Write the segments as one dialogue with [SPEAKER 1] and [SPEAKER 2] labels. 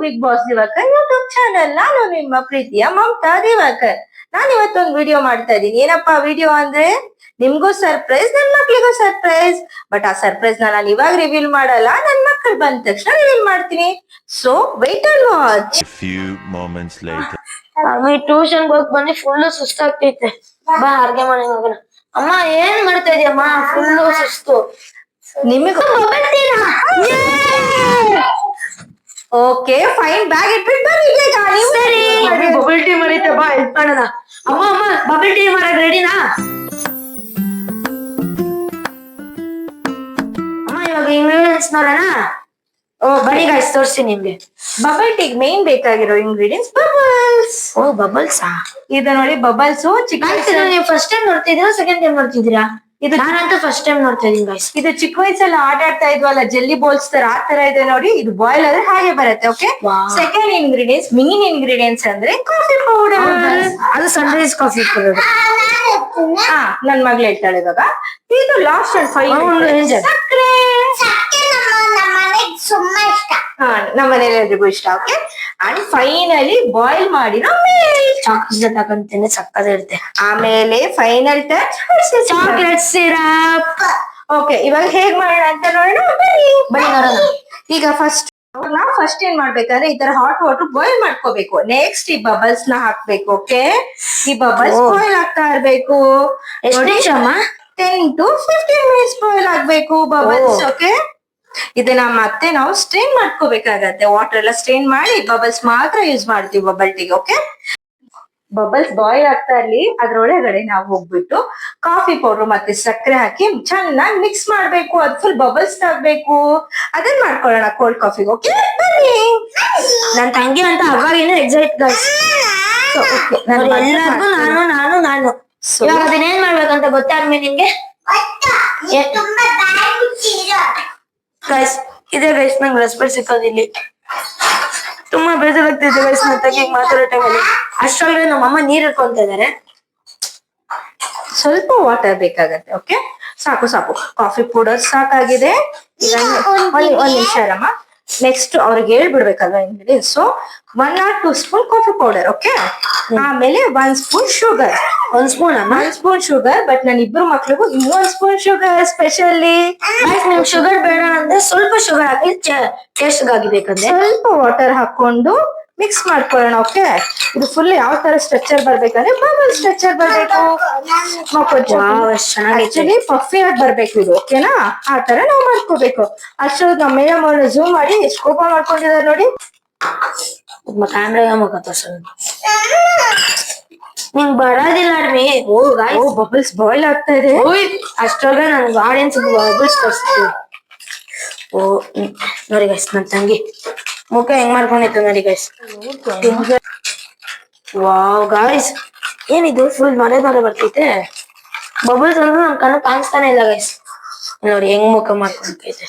[SPEAKER 1] Big boss Divakar YouTube channel. ನಾನು ನಿಮ್ಮ ಪ್ರೀತಿಯ ಮಮತಾ ದಿವಾಕರ್. ನಾನು ಇವತ್ತೊಂದು ವಿಡಿಯೋ ಮಾಡ್ತಾ ಇದ್ದೀನಿ. ಏನಪ್ಪಾ ವಿಡಿಯೋ ಅಂದ್ರೆ, ನಿಮ್ಗೂ ಸರ್ಪ್ರೈಸ್, ನನ್ ಮಕ್ಳಿಗೂ ಸರ್ಪ್ರೈಸ್. ಬಟ್ ಆ ಸರ್ಪ್ರೈಸ್ ನಾನು ಇವಾಗ ರಿವೀಲ್ ಮಾಡಲ್ಲ, ನನ್ ಮಕ್ಕಳು ಬಂದ ತಕ್ಷಣ ರಿವೀಲ್ ಮಾಡ್ತೀನಿ. So wait and watch.
[SPEAKER 2] Tuition ಹೋಗಿ ಬಂದು ಫುಲ್ ಸುಸ್ತಾಗ್ತೈತೆ. ಬಾ ಅರ್ಗೆ ಮನೆಗೆ ಹೋಗೋಣ. ಅಮ್ಮ ಏನ್ ಮಾಡ್ತಾ ಇದೀಯಮ್ಮ? ಫುಲ್ಲು ಸುಸ್ತು.
[SPEAKER 1] ನಿಮಗೂ ಓಕೆ ಫೈನ್, ಬ್ಯಾಗ್ ಇಟ್ಬಿಟ್ಟು ಬನ್ನಿ ಬೇಗ. ನೀವು
[SPEAKER 2] ಸರಿ, ಬಬಲ್ ಟೀ ಮರೀತೆ, ಬಾ ಹೆಲ್ಪ್ ಮಾಡೋಣ. ಅಮ್ಮ ಅಮ್ಮ ಬಬಲ್ ಟೀ ಮಾಡಕ್ ರೆಡಿನಾ? ಅಮ್ಮ ಇವಾಗ ಇಂಗ್ರೀಡಿಯೆಂಟ್ಸ್ ನೋಡೋಣ. ಬನ್ನಿ ಗಾಯ್ಸ್, ತೋರಿಸಿ ನಿಮ್ಗೆ.
[SPEAKER 1] ಬಬಲ್ ಟೀಗ್ ಮೇನ್ ಬೇಕಾಗಿರೋ ಇಂಗ್ರೀಡಿಯೆಂಟ್ಸ್ ಬಬಲ್ಸ್.
[SPEAKER 2] ಓ ಬಬಲ್ಸಾ?
[SPEAKER 1] ಇದು ನೋಡಿ ಬಬಲ್ಸ್.
[SPEAKER 2] ನೀವು ಫಸ್ಟ್ ಟೈಮ್ ನೋಡ್ತಿದ್ದೀರಾ ಸೆಕೆಂಡ್ ಟೈಮ್ ನೋಡ್ತಿದ್ದೀರಾ?
[SPEAKER 1] ಇದು
[SPEAKER 2] ನಾನಂತೂ ಫಸ್ಟ್ ಟೈಮ್ ನೋಡ್ತಾ ಇದೀನಿ ಗಾಯ್ಸ್.
[SPEAKER 1] ಇದು ಚಿಕ್ಕ ವಯಸ್ಸಲ್ಲಿ ಆಟ ಆಡ್ತಾ ಇದ್ವಲ್ಲ, ಜೆಲ್ಲಿ ಬೋಲ್ಸ್ ತರ, ಆ ತರ ಇದೆ ನೋಡಿ. ಇದು ಬಾಯ್ಲ್ ಆದ್ರೆ ಹಾಗೆ ಬರುತ್ತೆ. Okay, second ingredients, main ingredients ಅಂದ್ರೆ ಕಾಫಿ ಪೌಡರ್.
[SPEAKER 2] ಅದು ಸನ್ರೈಸ್ ಕಾಫಿ ಪೌಡರ್.
[SPEAKER 1] ನನ್ ಮಗಳು ಹೇಳ್ತಾಳೆ ಇವಾಗ. ಇದು ಲಾಸ್ಟ್ ಅಂಡ್ ಫೈನಲ್ ಸಕ್ಕರೆ. ನಮ್ಮ ಮನೇಲಿ ಎಲ್ರಿಗೂ ಇಷ್ಟ. ಓಕೆ, ಅಂಡ್ ಫೈನಲಿ ಬಾಯ್ಲ್ ಮಾಡಿರೋ
[SPEAKER 2] ಚಾಕ್ಲೇಟ್ ಹಾಕಂತೇನೆ ಸಕ್ಕದಿರುತ್ತೆ.
[SPEAKER 1] ಆಮೇಲೆ final touch
[SPEAKER 2] chocolate syrup.
[SPEAKER 1] Okay, ಇವಾಗ ಹೇಗ್ ಮಾಡೋಣ ಅಂತ ನೋಡೋಣ.
[SPEAKER 2] ಬನ್ನಿ ನೋಡೋಣ.
[SPEAKER 1] ಈಗ ಫಸ್ಟ್ ಏನ್ ಮಾಡ್ಬೇಕಂದ್ರೆ, ಈ ತರ ಹಾಟ್ ವಾಟರ್ ಬಾಯ್ಲ್ ಮಾಡ್ಕೋಬೇಕು. ನೆಕ್ಸ್ಟ್ ಈ ಬಬಲ್ಸ್ ನ ಹಾಕ್ಬೇಕು. ಓಕೆ, ಈ ಬಬಲ್ಸ್ ಬಾಯ್ಲ್ ಆಗ್ತಾ ಇರ್ಬೇಕು.
[SPEAKER 2] ಎಷ್ಟು ನಿಮಿಷ ಅಮ್ಮ?
[SPEAKER 1] 10 to 15 ಮಿನಿಟ್ಸ್ ಬಾಯ್ಲ್ ಆಗ್ಬೇಕು ಬಬಲ್ಸ್. ಓಕೆ, ಇದನ್ನ ಮತ್ತೆ ನಾವು ಸ್ಟ್ರೈನ್ ಮಾಡ್ಕೋಬೇಕಾಗತ್ತೆ. ವಾಟರ್ ಎಲ್ಲ ಸ್ಟ್ರೈನ್ ಮಾಡಿ ಬಬಲ್ಸ್ ಮಾತ್ರ ಯೂಸ್ ಮಾಡ್ತೀವಿ ಬಬಲ್ ಟೀಗೆ. ಓಕೆ, ಬಬಲ್ಸ್ ಬಾಯ್ಲ್ ಆಗ್ತಾ ಇರ್ಲಿ, ಅದ್ರೊಳಗಡೆ ನಾವು ಹೋಗ್ಬಿಟ್ಟು ಕಾಫಿ ಪೌಡರ್ ಮತ್ತೆ ಸಕ್ಕರೆ ಹಾಕಿ ಚೆನ್ನಾಗಿ ಮಿಕ್ಸ್ ಮಾಡ್ಬೇಕು. ಅದು ಫುಲ್ ಬಬಲ್ಸ್ ಆಗ್ಬೇಕು. ಅದನ್ನ ಮಾಡ್ಕೊಳ್ಳೋಣ ಕೋಲ್ಡ್ ಕಾಫಿಗೆ. ಓಕೆ ಬನ್ನಿ.
[SPEAKER 2] ನನ್ ತಂಗಿ ಅಂತ ಅವಾಗಿನ ಎಕ್ಸೈಟ್ ಗೈಸ್. ಎಲ್ಲರಿಗೂ ನಾನು ನಾನು ನಾನು ಇವಾಗ ಅದನ್ನೇನ್ ಮಾಡ್ಬೇಕಂತ ಗೊತ್ತಾದ್ಮೇಲೆ ನಿಮ್ಗೆ ಗೈಸ್, ಇದೇ ಗೈಸ್ ನಂಗೆ ರೆಸ್ಪೆಕ್ಟ್ ಸಿಕ್ಕೋದು ಇಲ್ಲಿ. ತುಂಬಾ ಬೇಜಾರಾಗ್ತಿದೆ ಗೈಸ್ ನನ್ನ ತಂಗಿಗೆ ಮಾತಾಡೋ ಟೈಮಲ್ಲಿ. ಅಷ್ಟೊಳಗೆ ನಮ್ಮಮ್ಮ ನೀರ್ ಇಟ್ಕೊಂತ ಇದಾರೆ.
[SPEAKER 1] ಸ್ವಲ್ಪ ವಾಟರ್ ಬೇಕಾಗತ್ತೆ. ಓಕೆ, ಸಾಕು ಸಾಕು, ಕಾಫಿ ಪೌಡರ್ ಸಾಕಾಗಿದೆ. ಈಗ ಒಂದ್ ನಿಮಿಷ ಅಮ್ಮ. ನೆಕ್ಸ್ಟ್ ಅವ್ರಿಗೆ ಹೇಳ್ಬಿಡ್ಬೇಕಲ್ವಾ ingredients. So 1 or 2 spoon coffee powder. Okay, ಆಮೇಲೆ 1 spoon sugar.
[SPEAKER 2] 1 spoon
[SPEAKER 1] 1 spoon sugar. But ನಾನು ಇಬ್ರು ಮಕ್ಳಿಗೂ 1 ಸ್ಪೂನ್ ಶುಗರ್ ಸ್ಪೆಷಲಿ.
[SPEAKER 2] ನಿಮ್ ಶುಗರ್ ಬೇಡ ಅಂದ್ರೆ ಸ್ವಲ್ಪ ಶುಗರ್ ಹಾಕಿ ಟೇಸ್ಟ್ ಆಗಿಬೇಕಂದ್ರೆ
[SPEAKER 1] ಸ್ವಲ್ಪ ವಾಟರ್ ಹಾಕೊಂಡು ಮಿಕ್ಸ್ ಮಾಡ್ಕೊಳ್ಳೋಣ. ಓಕೆ, ಇದು ಫುಲ್ ಯಾವ ತರ ಸ್ಟ್ರಕ್ಚರ್ ಬರ್ಬೇಕಂದ್ರೆ ಬಬಲ್ ಸ್ಟ್ರಕ್ಚರ್ ಬರ್ಬೇಕು. ಆಕ್ಚುಲಿ ಪಫಿ ಆಗಿ ಬರ್ಬೇಕು ಇದು. ಓಕೆನಾ, ಆ ತರ ನಾವು ಮಾಡ್ಕೋಬೇಕು. ಅಷ್ಟು ನಮ್ಮ ಮೇಡಮ್ ಅವ್ರನ್ನ ಝೂಮ್ ಮಾಡಿ ಎಷ್ಟು ಕೋಪ ಮಾಡ್ಕೊಂಡಿದ್ದಾರೆ ನೋಡಿ.
[SPEAKER 2] ಕ್ಯಾಮ್ರಾಗ ಮುಖ ನಿಂಗ್ ಬರೋದಿಲ್ಲ ಅಡ್ಮಿ.
[SPEAKER 1] ಓ ಬಬಲ್ಸ್ ಬಾಯ್ಲ್ ಆಗ್ತಾ ಇದೆ.
[SPEAKER 2] ಅಷ್ಟೊಳಗೆ ನನ್ಗೆ ಆಡಿಯನ್ಸ್ ಬಬಲ್ಸ್ ತೋರಿಸ್ತೀವಿ. ಓ ನೋಡಿ ಗೈಸ್, ನನ್ ತಂಗಿ ಮುಖ ಹೆಂಗ್ ಮಾಡ್ಕೊಂಡಿತ್ತು ನೋಡಿ ಗೈಸ್. ವಾವ್ ಗಾಯ್ಸ್, ಏನಿದು ಫುಲ್ ಮರೆ ಮರೆ ಬರ್ತೈತೆ. ಬಬಲ್ಸ್ ಅಂದ್ರೆ ನಮ್ ಕಣ್ಣು ಕಾಣಿಸ್ತಾನೆ ಇಲ್ಲ ಗೈಸ್. ನೋಡಿ ಹೆಂಗ್ ಮುಖ ಮಾಡ್ಕೊಂಡೈತೆ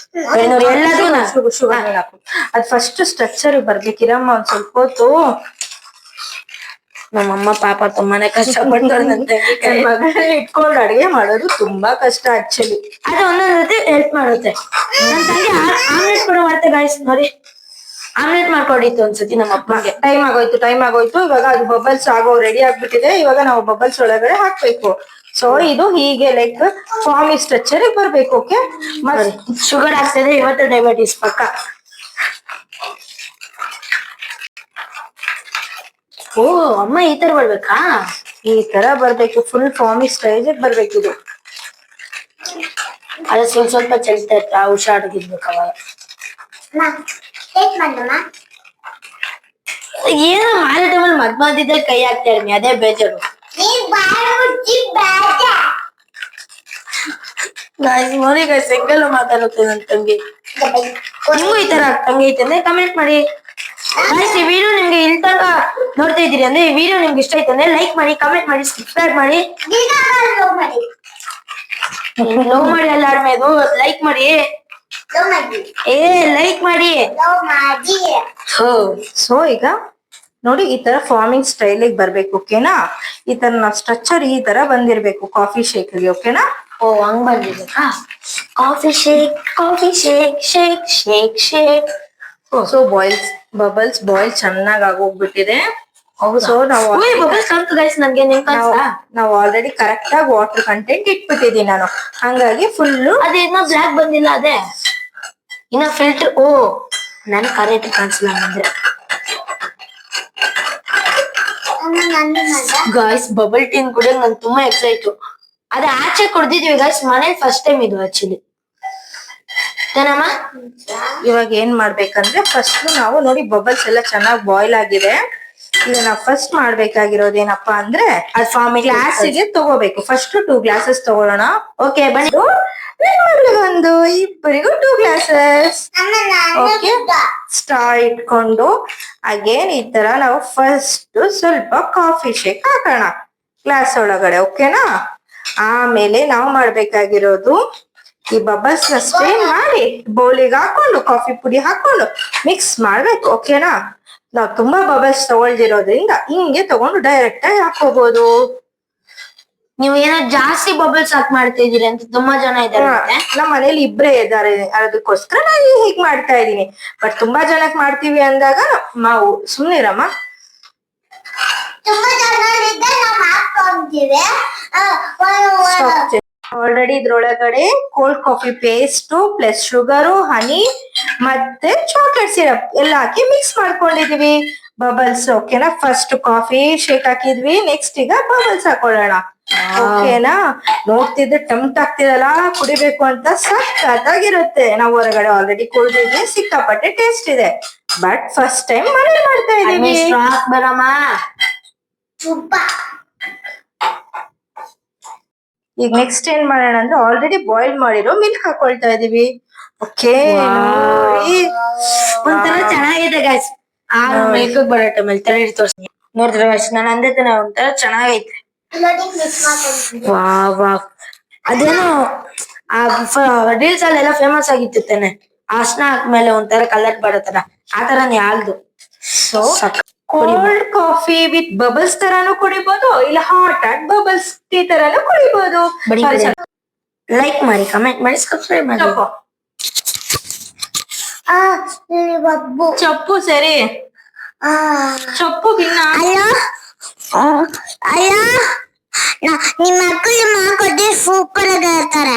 [SPEAKER 2] ನೋಡಿ. ಎಲ್ಲದೂ
[SPEAKER 1] ಶುಗರ್ ಹಾಕು. ಅದ್ ಫಸ್ಟ್ ಸ್ಟ್ರಕ್ಚರ್ ಬರ್ಬೇಕಿರಮ್ಮ ಒಂದ್ ಸ್ವಲ್ಪ ಹೊತ್ತು.
[SPEAKER 2] ನಮ್ಮಮ್ಮ ಪಾಪ ತುಂಬಾನೇ ಕಷ್ಟಪಡ್ತಾರೆ.
[SPEAKER 1] ಇಟ್ಕೊಂಡು ಅಡಿಗೆ ಮಾಡೋದು ತುಂಬಾ ಕಷ್ಟ ಆಕ್ಚುಲಿ.
[SPEAKER 2] ಅದು ಒಂದೊಂದ್ ಜೊತೆ ಹೆಲ್ಪ್ ಮಾಡುತ್ತೆ. ನನ್ ತಂಗಿ ಆಮ್ಲೆಟ್ ಕೂಡ ಮಾಡ್ತೆ ಗಾಯ್ಸ್. ನೋಡಿ ಆಮ್ಲೆಟ್ ಮಾಡ್ಕೊಂಡಿತ್ತು ಒಂದ್ಸತಿ ನಮ್ಮ ಅಪ್ಪಗೆ.
[SPEAKER 1] ಟೈಮ್ ಆಗೋಯ್ತು. ಇವಾಗ ಅದು ಬಬಲ್ಸ್ ಆಗೋ ರೆಡಿ ಆಗ್ಬಿಟ್ಟಿದೆ. ಇವಾಗ ನಾವು ಬಬಲ್ಸ್ ಒಳಗಡೆ ಹಾಕ್ಬೇಕು. ಸೊ ಇದು ಹೀಗೆ ಲೈಕ್ ಫಾರ್ಮ್ ಸ್ಟ್ರಕ್ಚರ್ ಬರ್ಬೇಕು. ಓಕೆ,
[SPEAKER 2] ಮತ್ತೆ ಶುಗರ್ ಹಾಕ್ತಿದ್ರೆ ಇವತ್ತು ಡಯಾಬಿಟಿಸ್ ಪಕ್ಕ. ಓ ಅಮ್ಮ ಈ ತರ ಬರ್ಬೇಕಾ?
[SPEAKER 1] ಈ ತರ ಬರ್ಬೇಕು. ಫುಲ್ ಫಾರ್ಮಿ ಸ್ಟೇಜ್ ಬರ್ಬೇಕು ಇದು.
[SPEAKER 2] ಅದ ಸ್ವಲ್ಪ ಚಲ್ತಾ ಇರ್ತಾ ಹುಷಾರಾಗಿರ್ಬೇಕು ಅವಾಗ. ಏನೋ ಮಾರ ಟೈಮಲ್ಲಿ ಮದ್ದಿದ್ದಲ್ಲಿ ಕೈ ಹಾಕ್ತಾ ಇರ್ಮಿ, ಅದೇ ಬೇಜಾರು. ನೋಡಿ ಗೈಸ್, ಹೆಂಗೆಲ್ಲ ಮಾತಾಡುತ್ತೆ ನನ್ ತಂಗಿ. ನಿಮ್ಗೂ ಈ ತರ ತಂಗಿ ಐತೆ ಅಂದ್ರೆ ಕಮೆಂಟ್ ಮಾಡಿ. ಈ ವಿಡಿಯೋ ನಿಮ್ಗೆ ಇಲ್ಲಿ ತನಕ ನೋಡ್ತಾ ಇದ್ದೀರಿ ಅಂದ್ರೆ ಈ ವಿಡಿಯೋ ನಿಮ್ಗೆ ಇಷ್ಟ ಆಯ್ತು ಅಂದ್ರೆ ಲೈಕ್ ಮಾಡಿ, ಕಮೆಂಟ್ ಮಾಡಿ, ಸಬ್ಸ್ಕ್ರೈಬ್ ಮಾಡಿ. ಲವ್ ಮಾಡಿ ಅಲ್ಲ ಆಡ್ಮೇದು, ಲೈಕ್ ಮಾಡಿ. ಲೈಕ್ ಮಾಡಿ.
[SPEAKER 1] ಸೊ ಈಗ ನೋಡಿ ಈ ತರ ಫಾರ್ಮಿಂಗ್ ಸ್ಟೈಲ್ ಬರ್ಬೇಕು. ಓಕೆನಾ, ಈ ತರ ನಾವ್ ಸ್ಟ್ರಕ್ಚರ್ ಈ ತರ ಬಂದಿರ್ಬೇಕು ಕಾಫಿ ಶೇಕ್ ಗೆ. ಓಕೆನಾ,
[SPEAKER 2] ಓ ಹಂಗ್ ಬಂದಿರ್ಬೇಕಾ? Coffee shake, coffee shake, shake shake shake.
[SPEAKER 1] So bubbles boil ಚೆನ್ನಾಗ್ ಆಗೋಗ್ಬಿಟ್ಟಿದೆ. ಸೊ
[SPEAKER 2] ಬಬಲ್ಸ್ ಬಂತು ಗೈಸ್ ನನ್ಗೆ
[SPEAKER 1] ನಾವು ಆಲ್ರೆಡಿ ಕರೆಕ್ಟ್ ಆಗಿ ವಾಟರ್ ಕಂಟೆಂಟ್ ಇಟ್ಬಿಟ್ಟಿದೀನಿ ನಾನು, ಹಂಗಾಗಿ ಫುಲ್ಲು
[SPEAKER 2] ಅದೇ ಇನ್ನ ಬ್ಲಾಕ್ ಬಂದಿಲ್ಲ. ಅದೇ ಇನ್ನ ಫಿಲ್ಟರ್. ಓ ನಾನು ಕರೆಕ್ಟ್ ಕಾಣಿಸಿಲ್ಲ ಅಂದ್ರೆ ಗಾಯ್ಸ್ ಬಬಲ್ ಟೀನ್ ಕುಡಿಯೋಕ್ ನಂಗೆ ತುಂಬಾ ಎಕ್ಸೈಟ್. ಅದೇ ಆಚೆ ಕುಡ್ದಿದ್ವಿ ಗಾಯ್ಸ್, ಮನೇಲಿ ಫಸ್ಟ್ ಟೈಮ್ ಇದು ಆಕ್ಚುಲಿ. ಏನಮ್ಮ
[SPEAKER 1] ಇವಾಗ ಏನ್ ಮಾಡ್ಬೇಕಂದ್ರೆ ಫಸ್ಟ್ ನಾವು ನೋಡಿ ಬಬಲ್ಸ್ ಎಲ್ಲ ಚೆನ್ನಾಗಿ ಬಾಯ್ಲ್ ಆಗಿದೆ. ಈಗ ನಾವು ಫಸ್ಟ್ ಮಾಡ್ಬೇಕಾಗಿರೋದೇನಪ್ಪಾ ಅಂದ್ರೆ ಗ್ಲಾಸಿಗೆ ತಗೋಬೇಕು. ಫಸ್ಟ್ 2 ಗ್ಲಾಸಸ್ ತಗೊಳ್ಳೋಣ.
[SPEAKER 2] ಓಕೆ ಬನ್ನಿ.
[SPEAKER 1] ಒಂದು ಇಬ್ಬರಿಗೂ 2 ಗ್ಲಾಸಸ್. ಓಕೆ, ಸ್ಟಾರ್ ಇಟ್ಕೊಂಡು ಅಗೇನ್ ಈ ತರ ನಾವು ಫಸ್ಟ್ ಸ್ವಲ್ಪ ಕಾಫಿ ಶೇಕ್ ಹಾಕೋಣ ಗ್ಲಾಸ್ ಒಳಗಡೆ. ಓಕೆನಾ? ಆಮೇಲೆ ನಾವು ಮಾಡ್ಬೇಕಾಗಿರೋದು ಈ ಬಬಲ್ಸ್ ನ ಸ್ಟ್ರೈನ್ ಮಾಡಿ ಬೌಲಿಗೆ ಹಾಕೊಂಡು ಕಾಫಿ ಪುಡಿ ಹಾಕೊಂಡು ಮಿಕ್ಸ್ ಮಾಡ್ಬೇಕು. ಓಕೆನಾ? ನಾವ್ ತುಂಬಾ ಬಬಲ್ಸ್ ತಗೊಳ್ದಿರೋದ್ರಿಂದ ಹಿಂಗೆ ತಗೊಂಡು ಡೈರೆಕ್ಟ್ ಆಗಿ ಹಾಕೋಬಹುದು.
[SPEAKER 2] ನೀವು ಏನೋ ಜಾಸ್ತಿ ಬಬಲ್ಸ್ ಹಾಕಿ ಮಾಡ್ತಾ ಇದೀರಿ ಅಂತ ತುಂಬಾ ಜನ ಇದ್ದಾರೆ.
[SPEAKER 1] ನಮ್ಮ ಮನೇಲಿ ಇಬ್ರೇ ಇದ್ದಾರೆ, ಅದಕ್ಕೋಸ್ಕರ ನಾನು ಹೀಗ್ ಮಾಡ್ತಾ ಇದೀನಿ. ಬಟ್ ತುಂಬಾ ಜನಕ್ ಮಾಡ್ತೀವಿ ಅಂದಾಗ ನಾವು ಸುಮ್ನಿರಮ್ಮ. ಆಲ್ರೆಡಿ ಇದ್ರೊಳಗಡೆ cold coffee paste plus sugar, honey ಮತ್ತೆ ಚಾಕ್ಲೇಟ್ ಸಿರಪ್ ಎಲ್ಲ ಹಾಕಿ ಮಿಕ್ಸ್ ಮಾಡ್ಕೊಂಡಿದೀವಿ. ಬಬಲ್ಸ್ ಓಕೆನಾ? ಫಸ್ಟ್ ಕಾಫಿ ಶೇಕ್ ಹಾಕಿದ್ವಿ, ನೆಕ್ಸ್ಟ್ ಈಗ ಬಬಲ್ಸ್ ಹಾಕೊಳ್ಳೋಣ. ಓಕೆನಾ? ನೋಡ್ತಿದ್ರೆ ಟೆಂಪ್ಟ್ ಆಗ್ತಿದಲ್ಲ ಕುಡಿಬೇಕು ಅಂತ, ಸಖತ್ತಾಗಿರುತ್ತೆ. ನಾವು ಹೊರಗಡೆ ಆಲ್ರೆಡಿ ಕುಡಿದಿದ್ವಿ, ಸಿಕ್ಕಾಪಟ್ಟೆ ಟೇಸ್ಟ್ ಇದೆ. ಬಟ್ ಫಸ್ಟ್ ಟೈಮ್ ಮನೇಲಿ ಮಾಡ್ತಾ ಇದೀವಿ.
[SPEAKER 2] ಬರಮ್ಮ
[SPEAKER 1] ಈಗ ನೆಕ್ಸ್ಟ್ ಏನ್ ಮಾಡೋಣ ಅಂದ್ರೆ ಆಲ್ರೆಡಿ ಬಾಯ್ಲ್ ಮಾಡಿರೋ ಮಿಲ್ಕ್ ಹಾಕೊಳ್ತಾ ಇದೀವಿ. ಓಕೆ,
[SPEAKER 2] ಒಂಥರ ಚೆನ್ನಾಗಿದೆ ಗಾಯ್ಸ್. ಆ ಮಿಲ್ಕ್ ಬರೋ ಟೈಮಲ್ಲಿ ತಲೆ ತೋರಿಸಿ ನೋಡಿದ್ರೆ ಗಾಯ್ಸ್, ನಾನು ಅಂದೆ ತಾನೆ ಒಂಥರ ಚೆನ್ನಾಗೈತೆ. ಅದೇನೋ ರೀಲ್ಸ್ ಅಲ್ಲೆಲ್ಲ ಫೇಮಸ್ ಆಗಿತ್ತು ತಾನೆ, ಅರ್ಶನ ಹಾಕ್ಮೇಲೆ ಒಂಥರ ಕಲರ್ ಬರತ್ತಲ್ಲ, ಆ ತರನೇ ಹಾಲ್ದು.
[SPEAKER 1] So cold coffee with bubbles ತರಾನು ಕುಡಿಬಹುದು, ಇಲ್ಲ ಹಾಟ್ ಆಗಿ ಬಬಲ್ಸ್ ಟೀ ತರಾನು ಕುಡಿಬಹುದು.
[SPEAKER 2] ಲೈಕ್ ಮಾಡಿ, ಕಮೆಂಟ್ ಮಾಡಿ, ಸಬ್ಸ್ಕ್ರೈಬ್ ಮಾಡಿ.
[SPEAKER 1] ಚಪ್ಪು ಸರಿ, ಚಪ್ಪು ಭಿನ್ನ.
[SPEAKER 3] ಅಯ್ಯೋ ನಿಮ್ಮ ಮಕ್ಕಳು ಮಾಡ್ಕೊಟ್ಟಿ ಸೂಪರ್ ಆಗಿ ಇರ್ತಾರೆ.